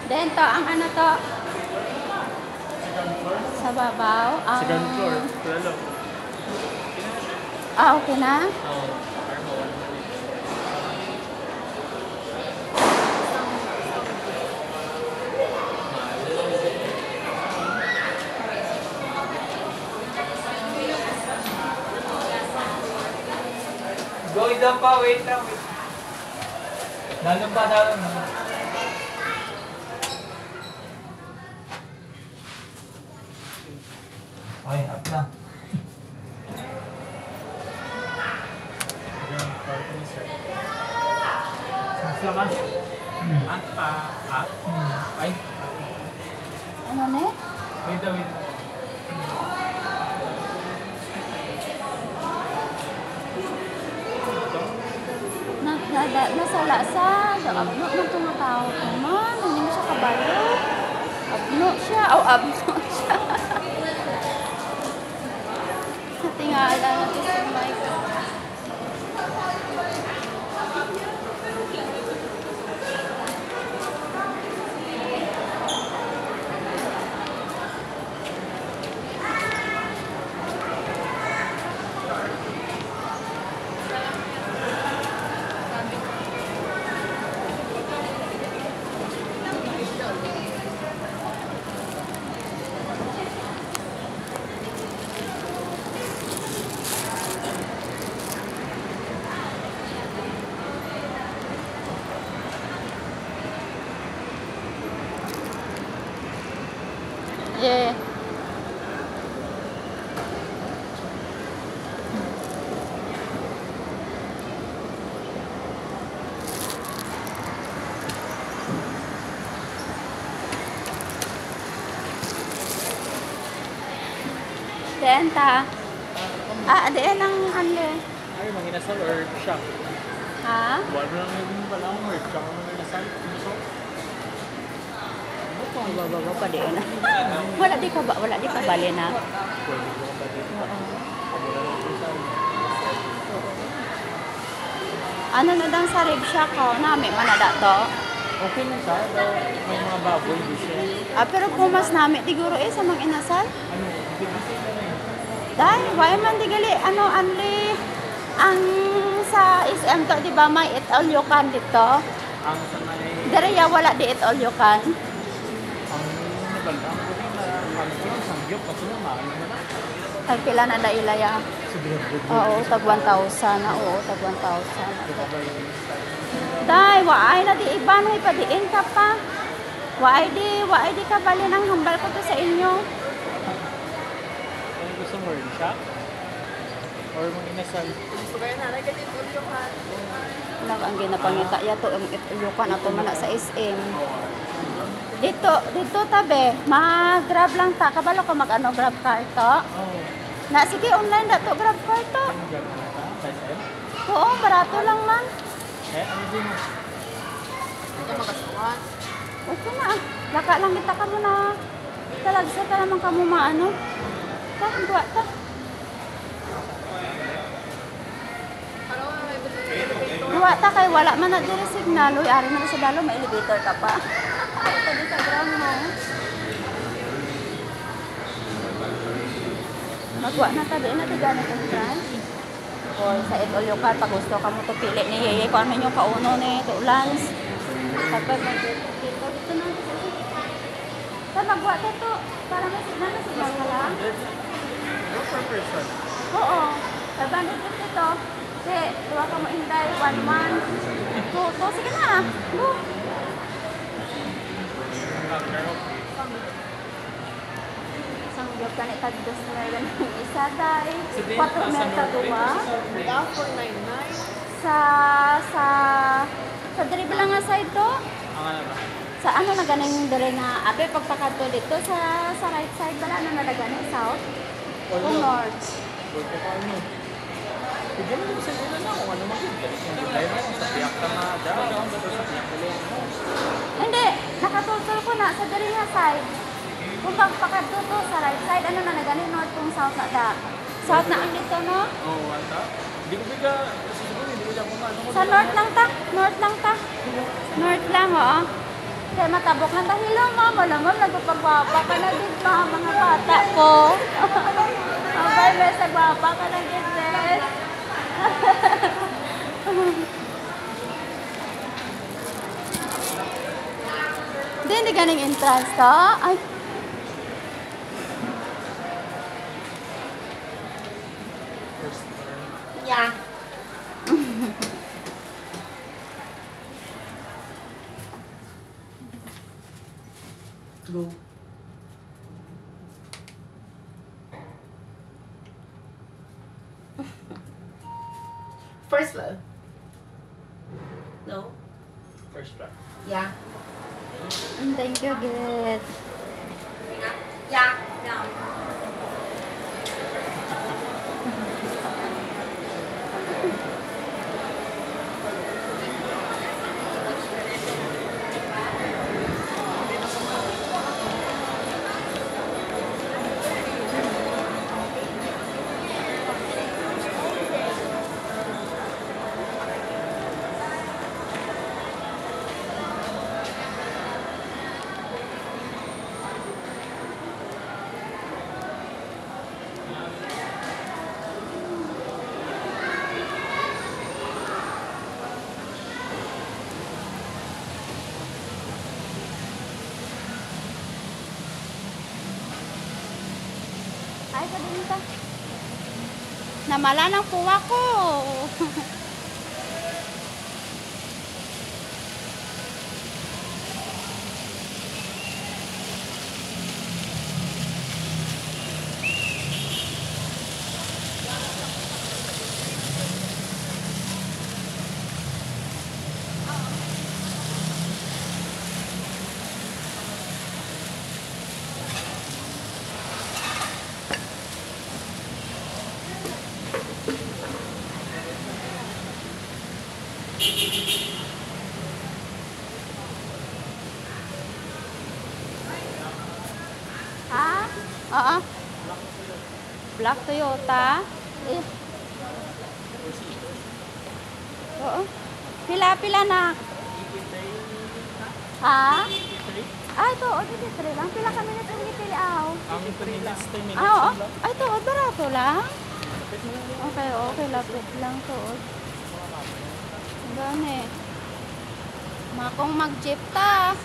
Then to, ang ano to? Sa babaw. Second floor. Lalo. Okay na? Oo. Going down pa, wait lang. Dalong pa, dalong. Okay, up na. Second floor ko sir. Sa mas? At pa. At? Ay. Ano na? Wait na, wait. Nasala sa abno ng tumatao ko man. Hindi mo siya kabalo. Abno siya. Abno siya. Natingala na ito sa mic. Yeah. Diyan ta. Diyan ang handle. Ay, manginasal or shop? Ha? Wala lang yung pala ang work. Tsaka manginasal. Bababa pa din. Wala di ka bali na. Pwede ko ba dito? Ano na dang sa rib shack ko? Nami man na dato. Okay na siya. May mga baboy di siya. Pero kung mas nami siguro sa mga inasal. Ano? Bibisi na na yun. Dahil why man di gali anli ang sa SM to di ba may eat all you can dito. Ang sa may... Direya wala di eat all you can. Ang nabaldang ko rin na ang sangyop kasi naman na. Tag pila na da ilaya. Oo, tag 1,000 na. Oo, tag 1,000. Dai, waay na di iban hoy padiin ka pa. Waay di ka bali nang hambal ko to sa inyo. Ano gusto mo rin siya? Or manginasal? Wala ang ginapangita yato ang ityukan ato man na sa SM. Dito tabi, mag-grab lang ta. Kabalo ka mag-ano grab car to? Oo. Na sige online na to grab car to. Ano gano'n na ka? Size M? Oo, barato lang man. Ano din mo? Okay na. Laka lang kita ka muna. Talagsa ka naman ka mo maano. Ta, buwa ta. Buwa ta kay wala man na diri signal. Uy, ari na sa dalo, may elevator ka pa. Ito di sa ground mo. Magwa na ta, di na ti ganit ang brand. Or sa Etol Yukan, pag gusto ka mo to pili ni Yeye, kung ano yung kauno ni Tulans. Kapag dito na. Sa magwa ta to, para may signal na signal ka lang. Go per person. Oo. 550 to. Kasi, tuwa ka mo inday, 1-1. Go, sige na. Go. Isang job ka ni Tagdos na lang ng isa, day. 4 meter duwa. 499. Sa dribble lang nga side to. Ang ano ba? Sa ano na ganing dire nga abe pagpakato dito sa right side bala na nalagani south o north. Pwede ka ano. Pwede mo sa nila na kung ano magiging. Hindi tayo na kung sa tiyak ka na dyan. Sa tiyak ka lang. Hindi, nakatutol ko na sa dire nga side. Kung pagpakato to sa right side ano na nagani north kung south na da. South na ang dito no? Oo, ata. Hindi ko biga, siguro hindi ko dyan kung ano. Sa north lang ta. North lang ta. North lang oo. Kaya matabok na dahil lang, mama naman, nagpapagwapa ka na din pa, mga bata ko. Abay, may sa gwapa ka na din, Bes. Hindi ganing entrance to. Ay. Yeah. Go. First floor. No? First floor. Yeah. Thank you, Git. Yeah. No. Ay, kadin ka. Namala ng puwa ko. Ha? Oo. Black Toyota. Eh. Oo. Pila na. Ha? Ay, ito. O, dito 3 lang. Pila kami na itong ipiliaw. Ang 3 minutes, 10 minutes. Ah, oo. Ay, ito. Barato lang. Okay, okay. Lapit lang to. Gani. Makong mag-jeep ta.